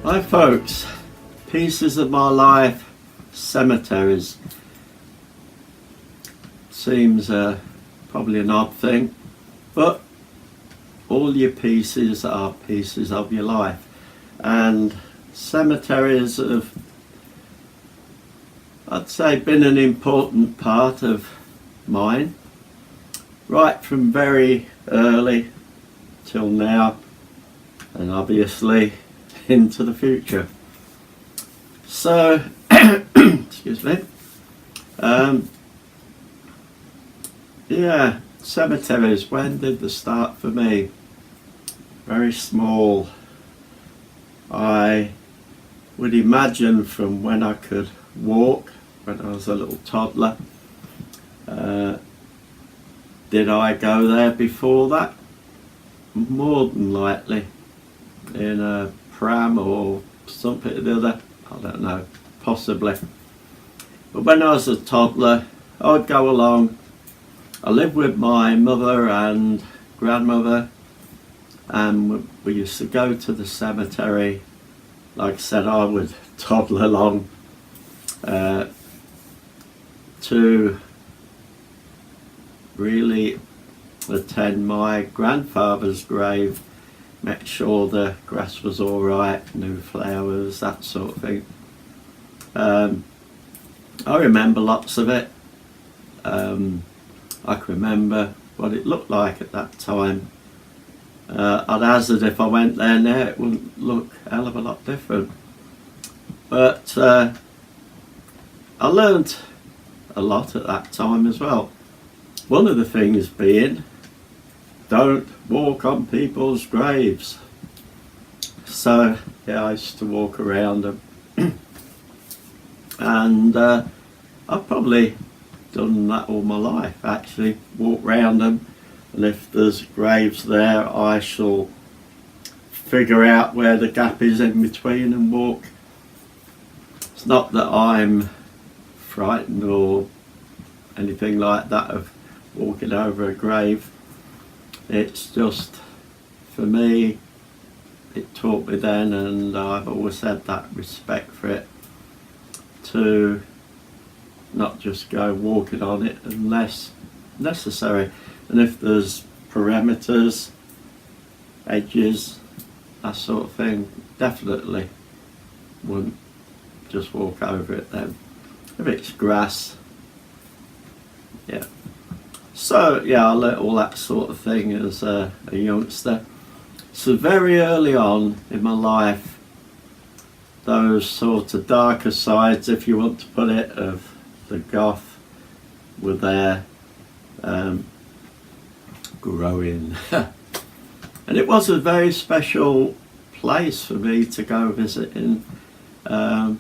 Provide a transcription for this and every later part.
Hi folks, pieces of my life, cemeteries. Seems probably an odd thing, but all your pieces are pieces of your life, and cemeteries have, I'd say, been an important part of mine, right from very early till now, and obviously into the future. So excuse me. Yeah, cemeteries, when did they start for me? Very small. I would imagine from when I could walk, when I was a little toddler. Did I go there before that? More than likely in a pram or something or the other, I don't know, possibly. But when I was a toddler, I would go along. I lived with my mother and grandmother, and we used to go to the cemetery. Like I said, I would toddle along to really attend my grandfather's grave, make sure the grass was all right, new flowers, that sort of thing. I remember lots of it. I can remember what it looked like at that time. I'd hazard if I went there now it wouldn't look a hell of a lot different. But I learned a lot at that time as well. One of the things being, don't walk on people's graves. So yeah, I used to walk around them. And I've probably done that all my life, actually, walk round them, and if there's graves there I shall figure out where the gap is in between and walk. It's not that I'm frightened or anything like that of walking over a grave. It's just, for me, it taught me then, and I've always had that respect for it, to not just go walking on it unless necessary. And if there's perimeters, edges, that sort of thing, definitely wouldn't just walk over it then. If it's grass, yeah. So yeah, I learnt all that sort of thing as a youngster. So very early on in my life, those sort of darker sides, if you want to put it, of the goth were there, growing. And it was a very special place for me to go visiting. I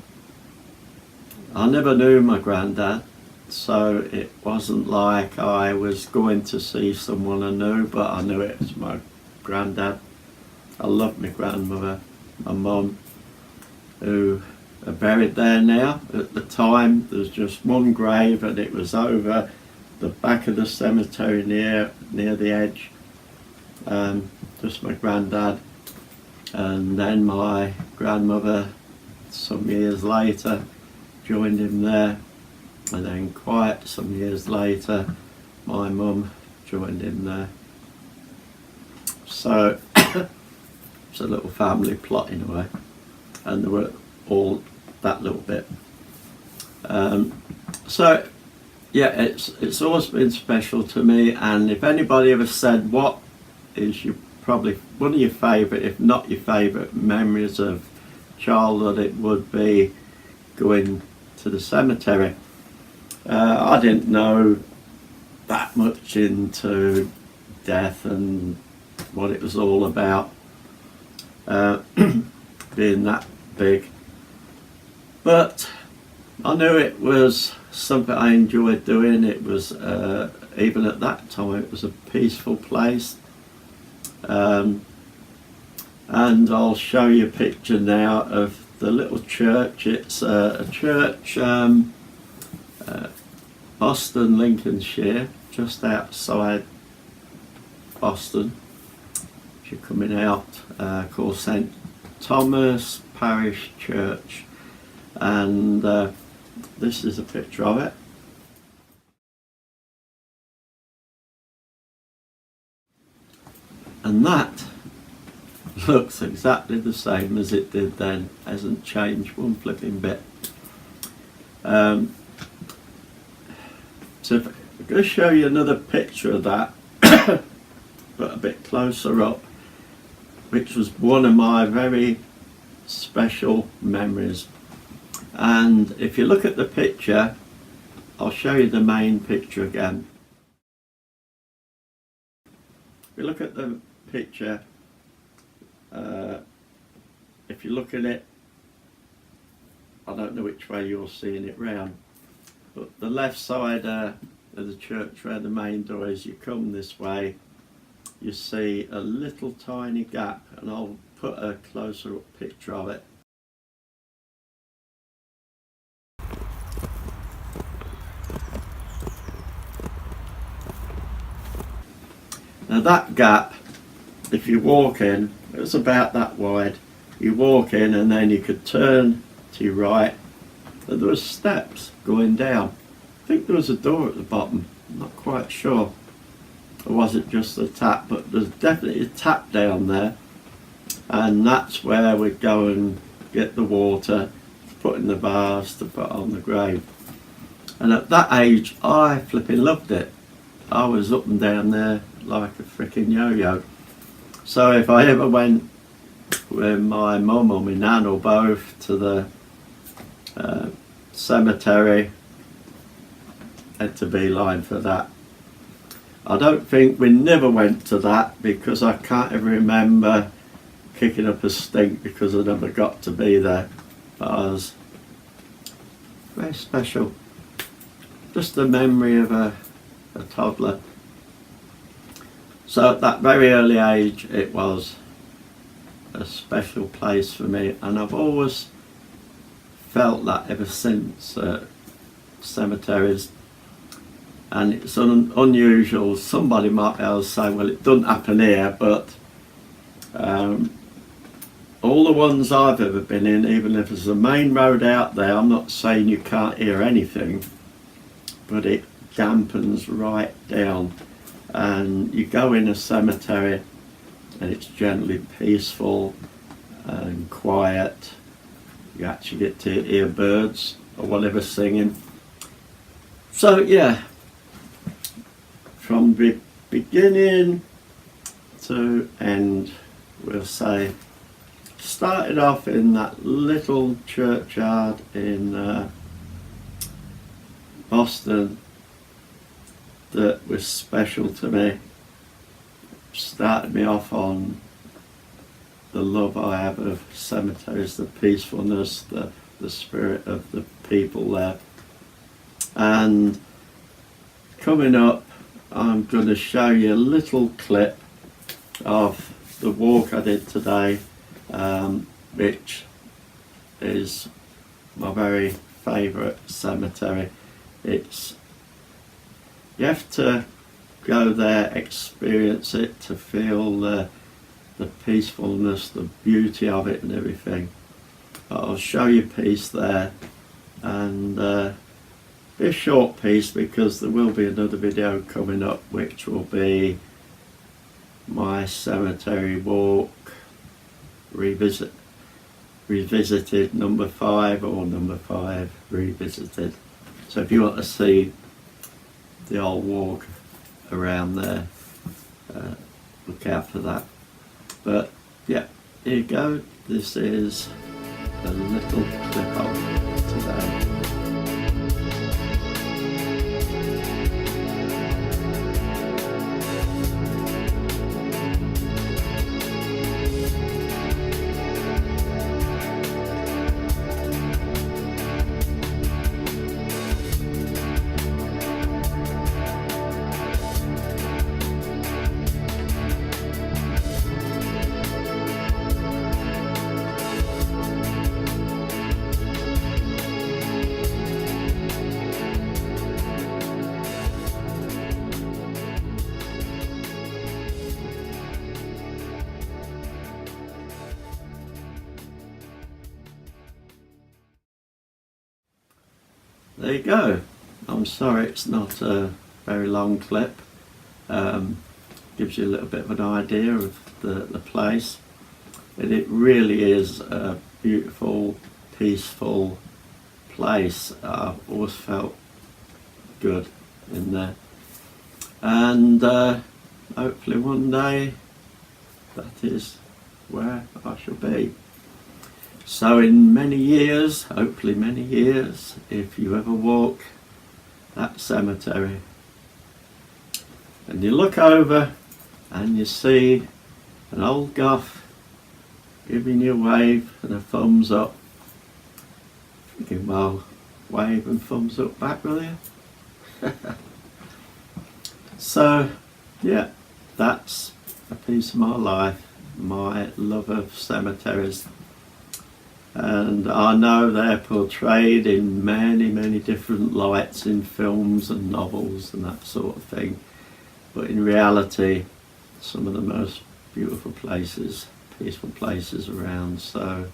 never knew my granddad, so it wasn't like I was going to see someone I knew, but I knew it was my granddad. I loved my grandmother, my mum, who are buried there now. At the time there was just one grave, and it was over the back of the cemetery near the edge. Just my granddad, and then my grandmother some years later joined him there, and then quite some years later my mum joined him there. So it's a little family plot in a way, and there were all that little bit. So yeah, it's always been special to me, and if anybody ever said what is your probably one of your favourite, if not your favourite memories of childhood, it would be going to the cemetery. I didn't know that much into death and what it was all about, being that big, but I knew it was something I enjoyed doing. It was even at that time it was a peaceful place, and I'll show you a picture now of the little church. It's a church, Boston, Lincolnshire, just outside Boston. If you're coming out, called St. Thomas parish church, and this is a picture of it. And that looks exactly the same as it did then, hasn't changed one flipping bit. So if I'm going to show you another picture of that, but a bit closer up, which was one of my very special memories. And if you look at the picture, I'll show you the main picture again. If you look at the picture, if you look at it, I don't know which way you're seeing it round, but the left side of the church where the main door is, you come this way, you see a little tiny gap, and I'll put a closer up picture of it. Now that gap, if you walk in, it's about that wide. You walk in and then you could turn to your right, and there were steps going down. I think there was a door at the bottom, I'm not quite sure. Or was it just a tap? But there's definitely a tap down there, and that's where we'd go and get the water to put in the vase to put on the grave. And at that age I flipping loved it. I was up and down there like a freaking yo-yo. So if I ever went with my mum or my nan or both to the cemetery, had to beeline for that. I don't think we never went to that because I can't ever remember kicking up a stink because I never got to be there. But I was very special. Just the memory of a toddler. So at that very early age it was a special place for me, and I've always felt that ever since. Cemeteries, and it's unusual. Somebody might be able to say, well, it doesn't happen here, but all the ones I've ever been in, even if there's a main road out there, I'm not saying you can't hear anything, but it dampens right down. And you go in a cemetery and it's generally peaceful and quiet. You actually get to hear birds or whatever singing. So yeah, from the beginning to end, we'll say, started off in that little churchyard in Boston that was special to me. Started me off on the love I have of cemeteries, the peacefulness, the spirit of the people there. And coming up, I'm going to show you a little clip of the walk I did today, which is my very favourite cemetery. You have to go there, experience it, to feel the peacefulness, the beauty of it and everything. I'll show you a piece there, and be a short piece because there will be another video coming up which will be my cemetery walk revisited number 5, or number 5 revisited. So if you want to see the old walk around there, look out for that. But yeah, here you go. This is a little clip of today. there you go. I'm sorry it's not a very long clip. Gives you a little bit of an idea of the place. And it really is a beautiful, peaceful place. I've always felt good in there. And hopefully one day that is where I shall be. So in many years, hopefully many years, if you ever walk that cemetery and you look over and you see an old goth giving you a wave and a thumbs up, thinking, well, wave and thumbs up back, will you? So yeah, that's a piece of my life, my love of cemeteries. And I know they're portrayed in many different lights in films and novels and that sort of thing, but in reality some of the most beautiful places, peaceful places around. So